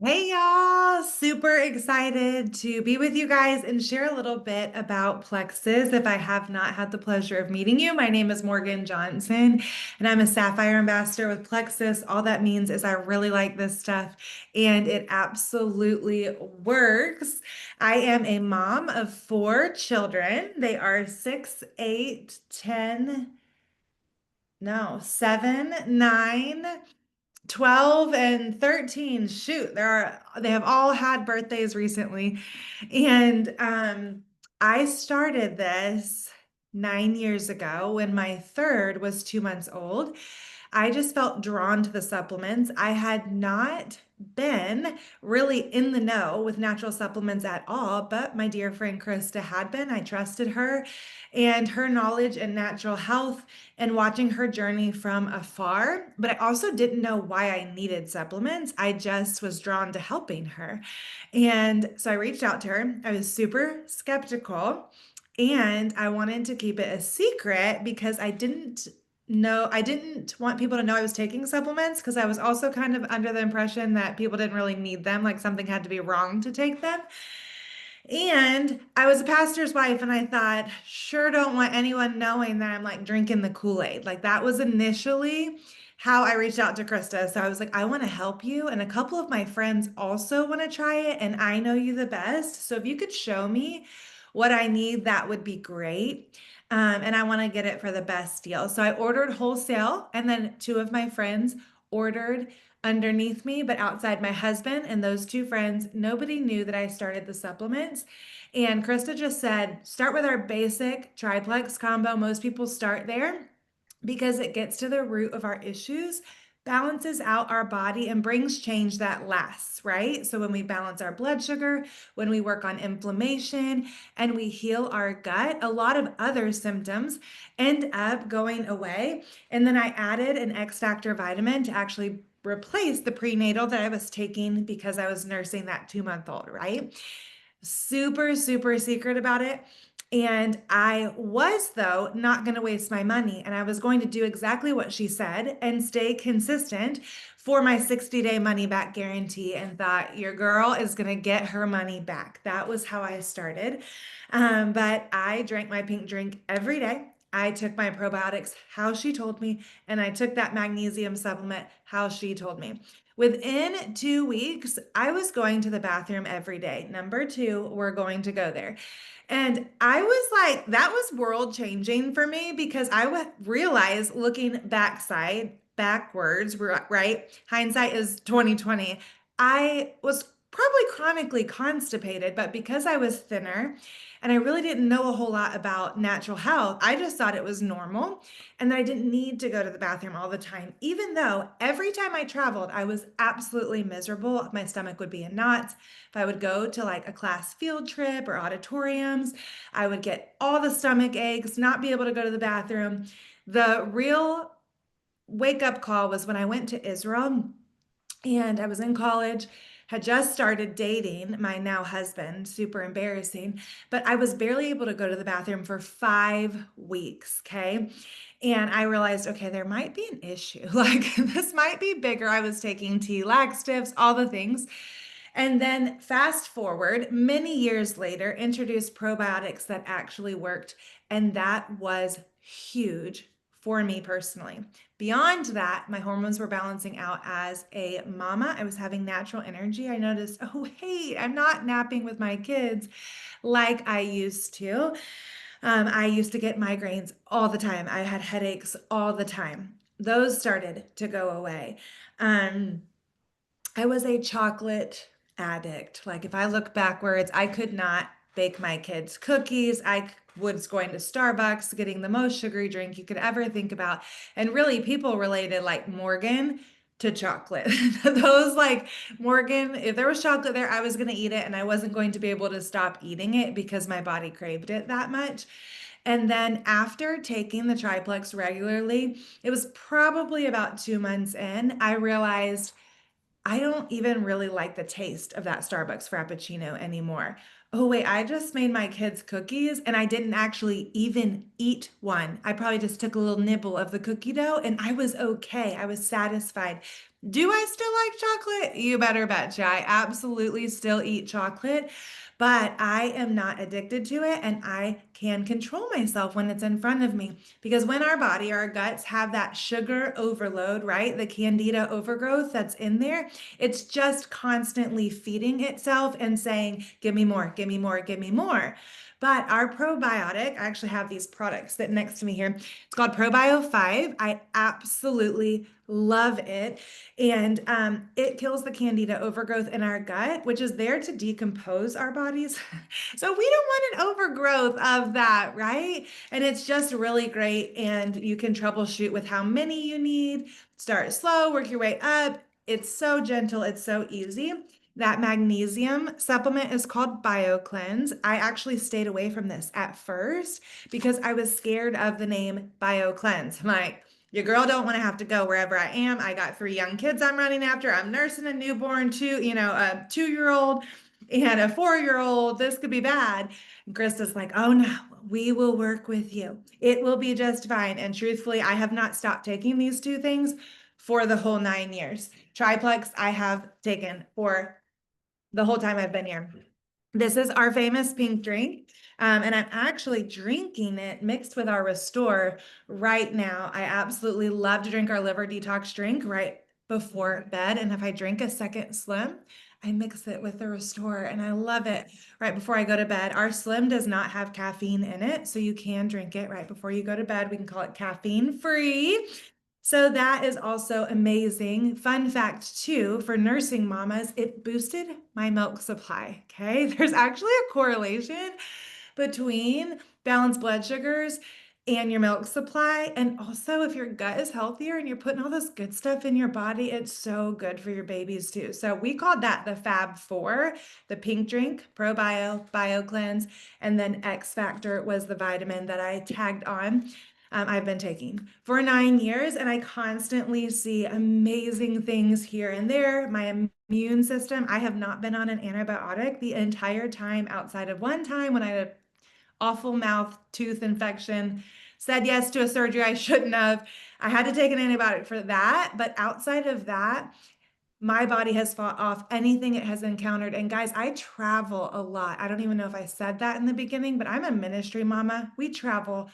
Hey y'all, super excited to be with you guys and share a little bit about Plexus. If I have not had the pleasure of meeting you, my name is Morgan Johnson and I'm a Sapphire Ambassador with Plexus. All that means is I really like this stuff and it absolutely works. I am a mom of four children. They are 6, 8, 10, no, 7, 9. 12 and 13. Shoot, they have all had birthdays recently. And I started this 9 years ago when my third was 2 months old. I just felt drawn to the supplements. I had not been really in the know with natural supplements at all, but my dear friend Krista had been. I trusted her and her knowledge in natural health and watching her journey from afar. But I also didn't know why I needed supplements. I just was drawn to helping her. And so I reached out to her. I was super skeptical and I wanted to keep it a secret because I didn't want people to know I was taking supplements because I was also kind of under the impression that people didn't really need them, like something had to be wrong to take them. And I was a pastor's wife, and I thought, sure, don't want anyone knowing that I'm like drinking the Kool-Aid. Like that was initially how I reached out to Krista. So I was like, I want to help you. And a couple of my friends also want to try it, and I know you the best. So if you could show me what I need, that would be great. And I want to get it for the best deal. So I ordered wholesale, and then two of my friends ordered underneath me, but outside my husband and those two friends, nobody knew that I started the supplements. And Krista just said, start with our basic triplex combo. Most people start there because it gets to the root of our issues, balances out our body, and brings change that lasts, right? So when we balance our blood sugar, when we work on inflammation, and we heal our gut, a lot of other symptoms end up going away. And then I added an X Factor vitamin to actually replace the prenatal that I was taking because I was nursing that 2 month old, right? Super, super secret about it. And I was, though, not going to waste my money. And I was going to do exactly what she said and stay consistent for my 60-day money back guarantee. And thought, your girl is going to get her money back. That was how I started. But I drank my pink drink every day. I took my probiotics how she told me, and I took that magnesium supplement how she told me. Within 2 weeks, I was going to the bathroom every day. Number two, we're going to go there. And I was like, that was world changing for me because realized looking backwards, right? Hindsight is 2020. I was probably chronically constipated, but because I was thinner and I really didn't know a whole lot about natural health, I just thought it was normal and that I didn't need to go to the bathroom all the time, even though every time I traveled, I was absolutely miserable. My stomach would be in knots. If I would go to like a class field trip or auditoriums, I would get all the stomach aches, not be able to go to the bathroom. The real wake up call was when I went to Israel and I was in college, had just started dating my now husband, super embarrassing, but I was barely able to go to the bathroom for 5 weeks. Okay. And I realized, okay, there might be an issue. Like this might be bigger. I was taking T laxatives, all the things. And then fast forward many years later, introduced probiotics that actually worked. And that was huge for me personally. Beyond that, my hormones were balancing out as a mama. I was having natural energy. I noticed, oh, hey, I'm not napping with my kids like I used to. I used to get migraines all the time. I had headaches all the time. Those started to go away. Um, I was a chocolate addict. Like if I look backwards, I could not bake my kids cookies. Was going to Starbucks, getting the most sugary drink you could ever think about. And really, people related like Morgan to chocolate. Those like Morgan, if there was chocolate there, I was going to eat it and I wasn't going to be able to stop eating it because my body craved it that much. And then after taking the triplex regularly, it was probably about 2 months in, I realized I don't even really like the taste of that Starbucks Frappuccino anymore. Oh, wait, I just made my kids cookies and I didn't actually even eat one. I probably just took a little nibble of the cookie dough and I was okay. I was satisfied. Do I still like chocolate? You better betcha. I absolutely still eat chocolate, but I am not addicted to it and I can control myself when it's in front of me. Because when our body, our guts have that sugar overload, right? The candida overgrowth that's in there, it's just constantly feeding itself and saying, give me more, give me more, give me more. But our probiotic, I actually have these products sitting next to me here. It's called ProBio 5. I absolutely love it. And it kills the candida overgrowth in our gut, which is there to decompose our bodies. So we don't want an overgrowth of that, right? And it's just really great. And you can troubleshoot with how many you need. Start slow, work your way up. It's so gentle, it's so easy. That magnesium supplement is called BioCleanse. I actually stayed away from this at first because I was scared of the name BioCleanse. I'm like, your girl don't want to have to go wherever I am. I got 3 young kids I'm running after. I'm nursing a newborn, a 2-year-old and a 4-year-old. This could be bad. And Krista's like, oh no, we will work with you. It will be just fine. And truthfully, I have not stopped taking these 2 things for the whole 9 years. Triplex I have taken for the whole time I've been here. This is our famous pink drink. And I'm actually drinking it mixed with our Restore right now. I absolutely love to drink our liver detox drink right before bed. And if I drink a second Slim, I mix it with the Restore and I love it right before I go to bed. Our Slim does not have caffeine in it, so you can drink it right before you go to bed. We can call it caffeine free. So that is also amazing. Fun fact too, for nursing mamas, it boosted my milk supply. Okay. There's actually a correlation between balanced blood sugars and your milk supply. And also, if your gut is healthier and you're putting all this good stuff in your body, it's so good for your babies too. So we called that the Fab Four: the pink drink, ProBio, BioCleanse, and then X Factor was the vitamin that I tagged on. I've been taking for 9 years, and I constantly see amazing things here and there. My immune system, I have not been on an antibiotic the entire time outside of one time when I had an awful mouth tooth infection, said yes to a surgery I shouldn't have. I had to take an antibiotic for that. But outside of that, my body has fought off anything it has encountered. And guys, I travel a lot. I don't even know if I said that in the beginning, but I'm a ministry mama. We travel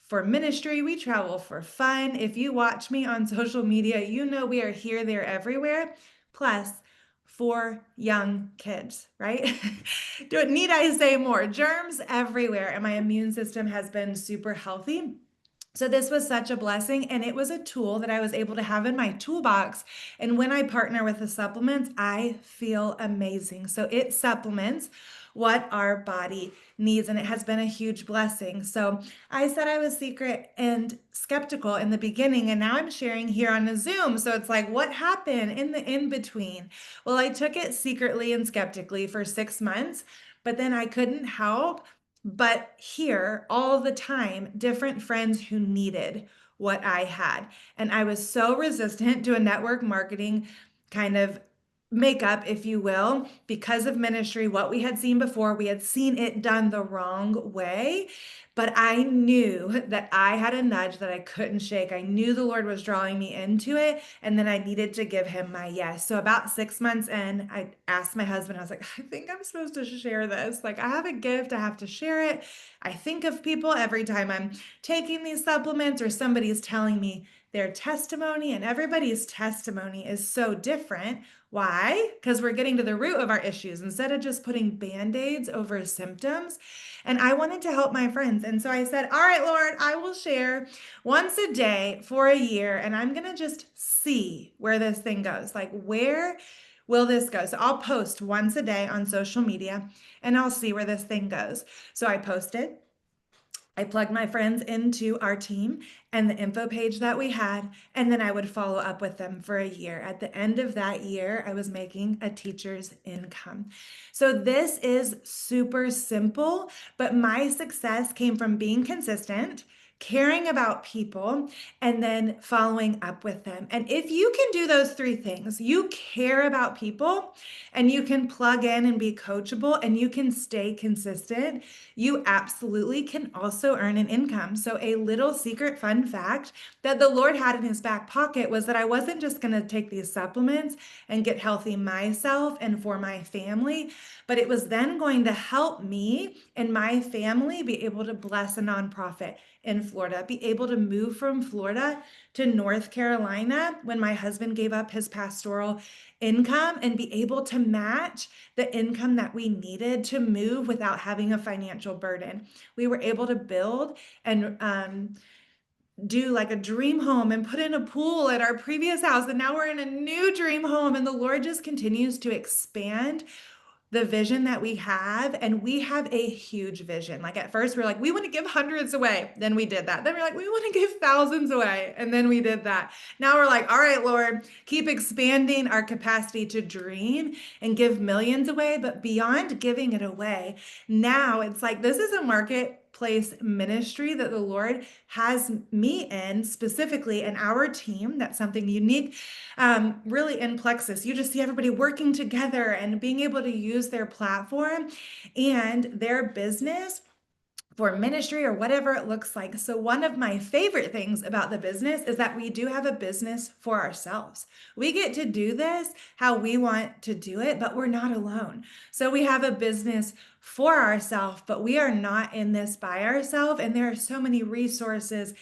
for ministry, we travel for fun. If you watch me on social media, you know we are here, there, everywhere. Plus, 4 young kids, right? Need I say more? Germs everywhere, and my immune system has been super healthy. So this was such a blessing, and it was a tool that I was able to have in my toolbox. And when I partner with the supplements, I feel amazing. So it supplements what our body needs, and it has been a huge blessing. So I said I was secret and skeptical in the beginning, and now I'm sharing here on a Zoom. So it's like, what happened in the in between? Well, I took it secretly and skeptically for 6 months, but then I couldn't help but hear all the time different friends who needed what I had. And I was so resistant to a network marketing kind of makeup, if you will, because of ministry, what we had seen before, we had seen it done the wrong way. But I knew that I had a nudge that I couldn't shake. I knew the Lord was drawing me into it, and then I needed to give him my yes. So about 6 months in, I asked my husband, I was like, I think I'm supposed to share this. Like, I have a gift, I have to share it. I think of people every time I'm taking these supplements or somebody's telling me their testimony, and everybody's testimony is so different. Why? Because we're getting to the root of our issues instead of just putting band-aids over symptoms. And I wanted to help my friends. And so I said, all right, Lord, I will share once a day for a year, and I'm going to just see where this thing goes. Like, where will this go? So I'll post once a day on social media, and I'll see where this thing goes. So I posted. I plugged my friends into our team and the info page that we had, and then I would follow up with them for a year. At the end of that year, I was making a teacher's income. So this is super simple, but my success came from being consistent, caring about people, and then following up with them. And if you can do those three things, you care about people and you can plug in and be coachable and you can stay consistent, you absolutely can also earn an income. So, a little secret fun fact that the Lord had in his back pocket was that I wasn't just going to take these supplements and get healthy myself and for my family, but it was then going to help me and my family be able to bless a nonprofit in Florida, be able to move from Florida to North Carolina when my husband gave up his pastoral income and be able to match the income that we needed to move without having a financial burden. We were able to build and do like a dream home and put in a pool at our previous house. And now we're in a new dream home, and the Lord just continues to expand the vision that we have. And we have a huge vision. Like at first we are like, we want to give hundreds away. Then we did that. Then we're like, we want to give thousands away. And then we did that. Now we're like, all right, Lord, keep expanding our capacity to dream and give millions away. But beyond giving it away, now it's like, this is a marketplace ministry that the Lord has me in specifically, and our team. That's something unique, really in Plexus. You just see everybody working together and being able to use their platform and their business for ministry or whatever it looks like. So, one of my favorite things about the business is that we do have a business for ourselves. We get to do this how we want to do it, but we're not alone. So, we have a business for ourselves, but we are not in this by ourselves. And there are so many resources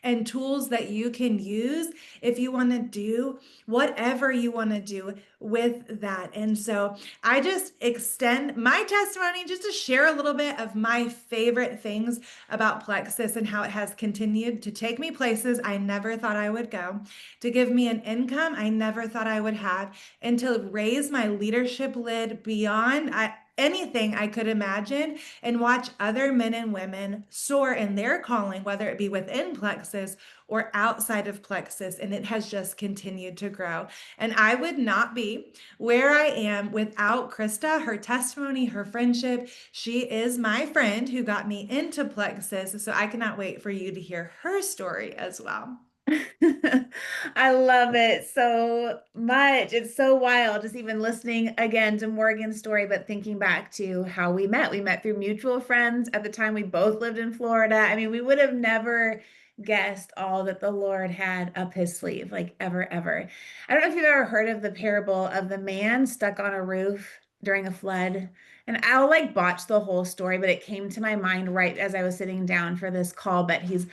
and tools that you can use if you want to do whatever you want to do with that. And so I just extend my testimony just to share a little bit of my favorite things about Plexus and how it has continued to take me places I never thought I would go, to give me an income I never thought I would have, and to raise my leadership lid beyond anything I could imagine, and watch other men and women soar in their calling, whether it be within Plexus or outside of Plexus. And it has just continued to grow. And I would not be where I am without Krista, her testimony, her friendship. She is my friend who got me into Plexus. So I cannot wait for you to hear her story as well. I love it so much. It's so wild just even listening again to Morgan's story, but thinking back to how we met. We met through mutual friends. At the time, we both lived in Florida. I mean, we would have never guessed all that the Lord had up his sleeve, like ever, ever. I don't know if you've ever heard of the parable of the man stuck on a roof during a flood. And I'll like botch the whole story, but it came to my mind right as I was sitting down for this call. But he's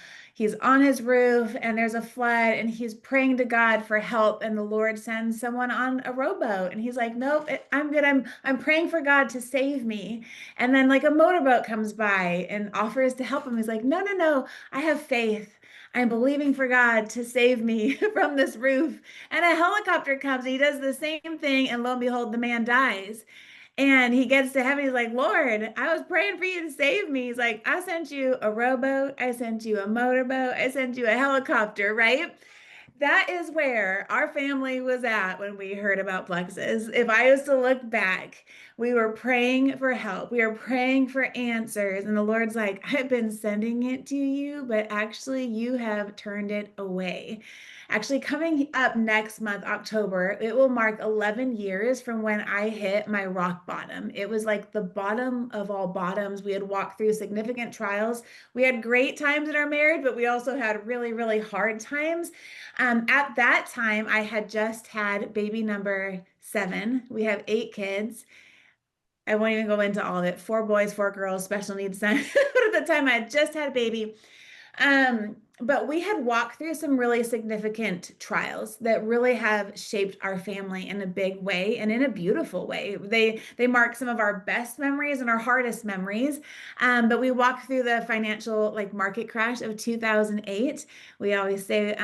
on his roof and there's a flood and he's praying to God for help, and the Lord sends someone on a rowboat and he's like, nope, I'm good. I'm praying for God to save me. And then like a motorboat comes by and offers to help him. He's like, no, no, no, I have faith. I'm believing for God to save me from this roof. And a helicopter comes and he does the same thing, and lo and behold, the man dies. And he gets to heaven. He's like, Lord, I was praying for you to save me. He's like, I sent you a rowboat. I sent you a motorboat. I sent you a helicopter, right? That is where our family was at when we heard about Plexus. If I was to look back, we were praying for help. We were praying for answers. And the Lord's like, I've been sending it to you, but actually you have turned it away. Actually, coming up next month, October, it will mark 11 years from when I hit my rock bottom. It was like the bottom of all bottoms. We had walked through significant trials. We had great times in our marriage, but we also had really, really hard times. At that time, I had just had baby number 7. We have 8 kids. I won't even go into all of it. 4 boys, 4 girls, special needs son. But at the time, I had just had a baby. But we had walked through some really significant trials that really have shaped our family in a big way and in a beautiful way. They mark some of our best memories and our hardest memories. But we walked through the financial like market crash of 2008. We always say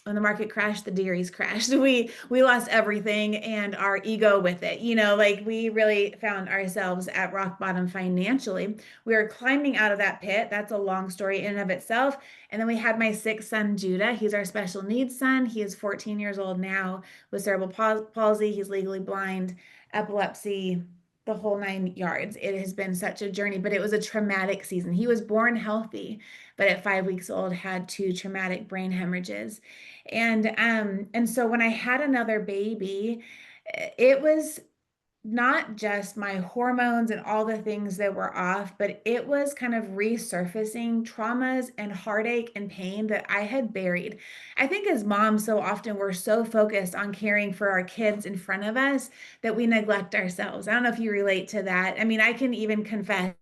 when the market crashed, the Deareys crashed. We lost everything and our ego with it. You know, like we really found ourselves at rock bottom financially. We were climbing out of that pit. That's a long story in and of itself. And then we had my 6th son, Judah. He's our special needs son. He is 14 years old now with cerebral palsy. He's legally blind, epilepsy, the whole 9 yards. It has been such a journey, but it was a traumatic season. He was born healthy, but at 5 weeks old had two traumatic brain hemorrhages. And so when I had another baby, it was not just my hormones and all the things that were off, but it was kind of resurfacing traumas and heartache and pain that I had buried. I think as moms, so often we're so focused on caring for our kids in front of us that we neglect ourselves. I don't know if you relate to that. I mean, I can even confess.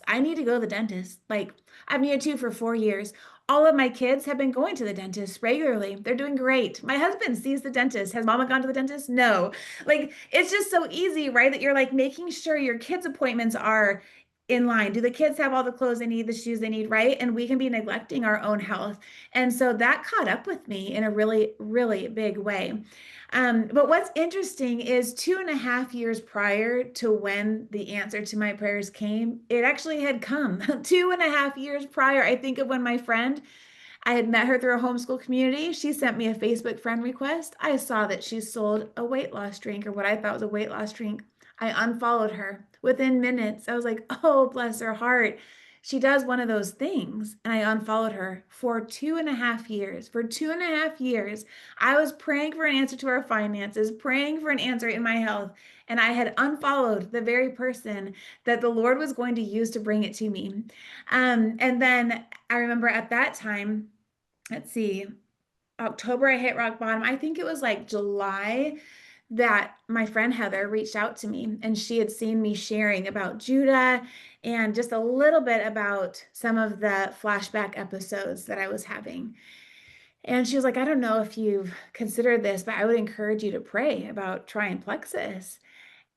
I need to go to the dentist. Like, I've needed to for 4 years. All of my kids have been going to the dentist regularly. They're doing great. My husband sees the dentist. Has mama gone to the dentist? No. Like, it's just so easy, right? That you're like making sure your kids' appointments are in line. Do the kids have all the clothes they need, the shoes they need, right? And we can be neglecting our own health. And so that caught up with me in a really, really big way. But what's interesting is 2.5 years prior to when the answer to my prayers came, it actually had come 2.5 years prior. I think of when my friend, I had met her through a homeschool community. She sent me a Facebook friend request. I saw that she sold a weight loss drink or what I thought was a weight loss drink. I unfollowed her within minutes. I was like, oh, bless her heart. She does one of those things. And I unfollowed her for 2.5 years. For 2.5 years, I was praying for an answer to our finances, praying for an answer in my health. And I had unfollowed the very person that the Lord was going to use to bring it to me. And then I remember at that time, let's see, October, I hit rock bottom. I think it was like July that my friend Heather reached out to me and she had seen me sharing about Judah and just a little bit about some of the flashback episodes that I was having. And she was like, I don't know if you've considered this, but I would encourage you to pray about trying Plexus.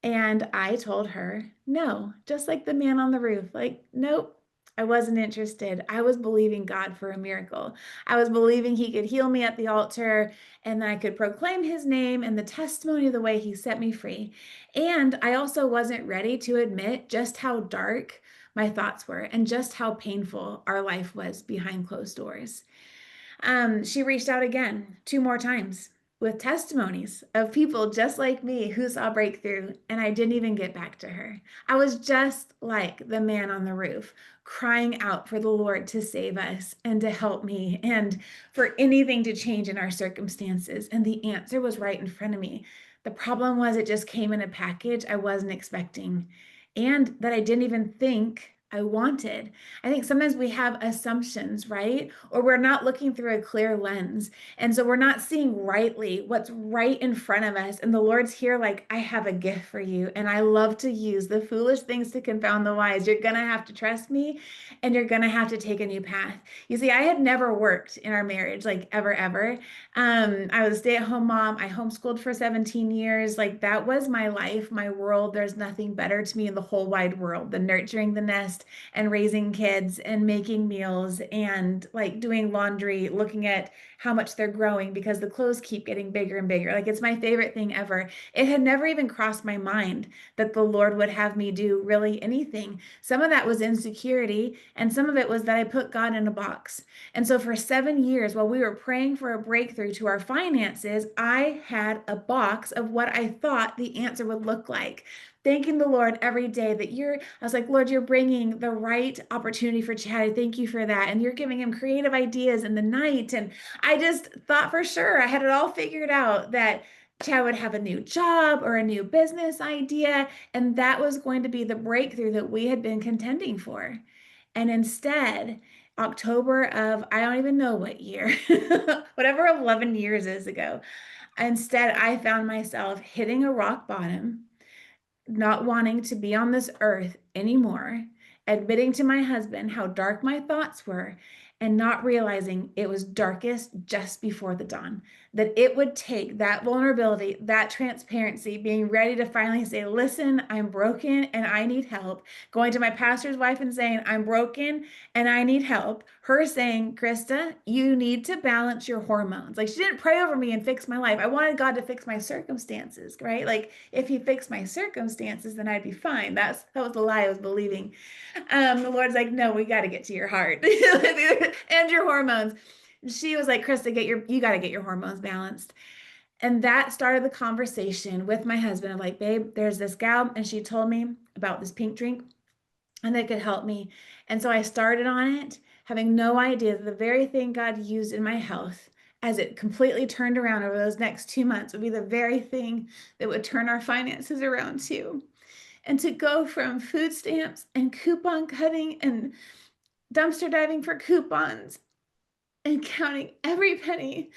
And I told her, no, just like the man on the roof, like, nope, I wasn't interested. I was believing God for a miracle. I was believing he could heal me at the altar and then I could proclaim his name and the testimony of the way he set me free. And I also wasn't ready to admit just how dark my thoughts were and just how painful our life was behind closed doors. She reached out again 2 more times with testimonies of people just like me who saw breakthrough, and I didn't even get back to her. I was just like the man on the roof, crying out for the Lord to save us and to help me and for anything to change in our circumstances. And the answer was right in front of me. The problem was it just came in a package I wasn't expecting and that I didn't even think I wanted. I think sometimes we have assumptions, right? Or we're not looking through a clear lens. And so we're not seeing rightly what's right in front of us. And the Lord's here, like, I have a gift for you. And I love to use the foolish things to confound the wise. You're going to have to trust me and you're going to have to take a new path. You see, I had never worked in our marriage, like ever, ever. I was a stay-at-home mom. I homeschooled for 17 years. Like that was my life, my world. There's nothing better to me in the whole wide world than nurturing the nest and raising kids and making meals and like doing laundry, looking at how much they're growing because the clothes keep getting bigger and bigger. Like it's my favorite thing ever. It had never even crossed my mind that the Lord would have me do really anything. Some of that was insecurity, and some of it was that I put God in a box. And so for 7 years, while we were praying for a breakthrough to our finances, I had a box of what I thought the answer would look like. Thanking the Lord every day that I was like, Lord, you're bringing the right opportunity for Chad. I thank you for that. And you're giving him creative ideas in the night. And I just thought for sure I had it all figured out that Chad would have a new job or a new business idea. And that was going to be the breakthrough that we had been contending for. And instead, October of, I don't even know what year, whatever 11 years is ago, instead, I found myself hitting a rock bottom, not wanting to be on this earth anymore, admitting to my husband how dark my thoughts were, and not realizing it was darkest just before the dawn. That it would take that vulnerability, that transparency, being ready to finally say, listen, I'm broken and I need help. Going to my pastor's wife and saying, I'm broken and I need help. Her saying, Krista, you need to balance your hormones. Like she didn't pray over me and fix my life. I wanted God to fix my circumstances, right? Like if he fixed my circumstances, then I'd be fine. That was the lie I was believing. The Lord's like, no, we got to get to your heart and your hormones. She was like, Krista, you got to get your hormones balanced. And that started the conversation with my husband of like, babe, there's this gal, and she told me about this pink drink and that could help me. And so I started on it, having no idea that the very thing God used in my health as it completely turned around over those next 2 months would be the very thing that would turn our finances around too. And to go from food stamps and coupon cutting and dumpster diving for coupons and counting every penny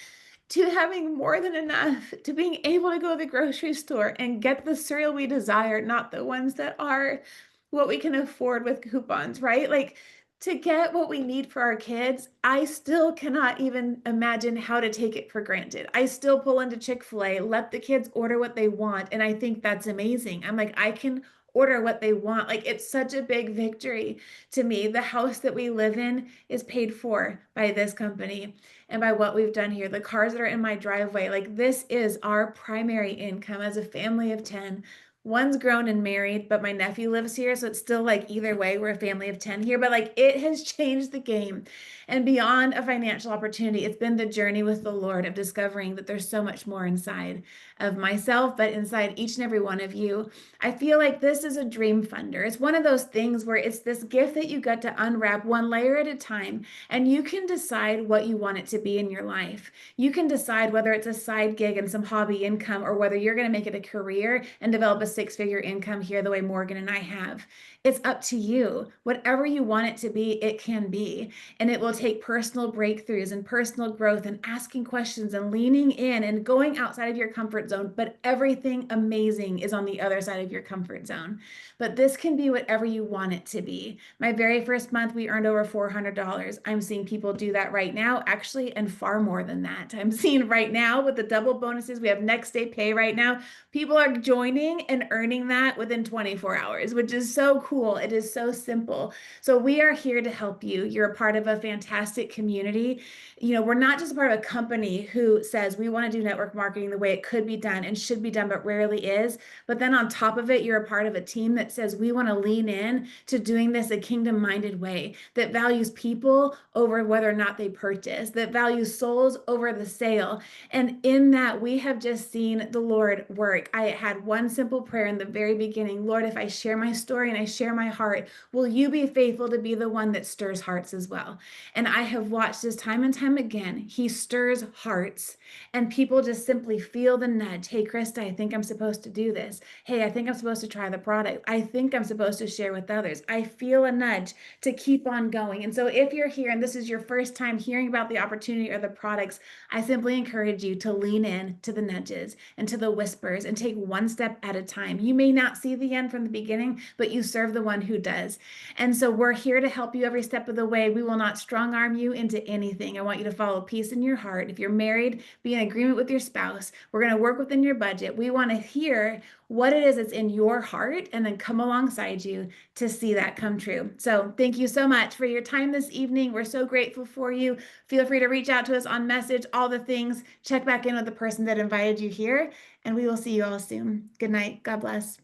to having more than enough, to being able to go to the grocery store and get the cereal we desire, not the ones that are what we can afford with coupons, right? Like to get what we need for our kids, I still cannot even imagine how to take it for granted. I still pull into Chick-fil-A, let the kids order what they want, and I think that's amazing. I'm like, I can order what they want. Like it's such a big victory to me. The house that we live in is paid for by this company and by what we've done here. The cars that are in my driveway, like this is our primary income as a family of 10. One's grown and married, but my nephew lives here. So it's still like either way, we're a family of 10 here, but like it has changed the game. And beyond a financial opportunity, it's been the journey with the Lord of discovering that there's so much more inside of myself, but inside each and every one of you. I feel like this is a dream funder. It's one of those things where it's this gift that you get to unwrap one layer at a time, and you can decide what you want it to be in your life. You can decide whether it's a side gig and some hobby income, or whether you're going to make it a career and develop a six-figure income here the way Morgan and I have. It's up to you. Whatever you want it to be, it can be. And it will take personal breakthroughs and personal growth and asking questions and leaning in and going outside of your comfort zone. But everything amazing is on the other side of your comfort zone. But this can be whatever you want it to be. My very first month, we earned over $400. I'm seeing people do that right now, actually, and far more than that. I'm seeing right now with the double bonuses, we have next day pay right now. People are joining and earning that within 24 hours, which is so cool. It is so simple. So we are here to help you. You're a part of a fantastic community. You know, we're not just a part of a company who says we want to do network marketing the way it could be done and should be done, but rarely is. But then on top of it, you're a part of a team that says we want to lean in to doing this a kingdom-minded way that values people over whether or not they purchase, that values souls over the sale. And in that, we have just seen the Lord work. I had one simple prayer in the very beginning: Lord, if I share my story and I share my heart, will you be faithful to be the one that stirs hearts as well? And I have watched this time and time again. He stirs hearts, and people just simply feel the nudge. Hey, Krista, I think I'm supposed to do this. Hey, I think I'm supposed to try the product. I think I'm supposed to share with others. I feel a nudge to keep on going. And so if you're here and this is your first time hearing about the opportunity or the products, I simply encourage you to lean in to the nudges and to the whispers and take one step at a time. You may not see the end from the beginning, but you serve the one who does. And so we're here to help you every step of the way. We will not strong arm you into anything. I want you to follow peace in your heart. If you're married, be in agreement with your spouse. We're going to work within your budget. We want to hear what it is that's in your heart and then come alongside you to see that come true. So thank you so much for your time this evening. We're so grateful for you. Feel free to reach out to us on message, all the things. Check back in with the person that invited you here, and we will see you all soon. Good night. God bless.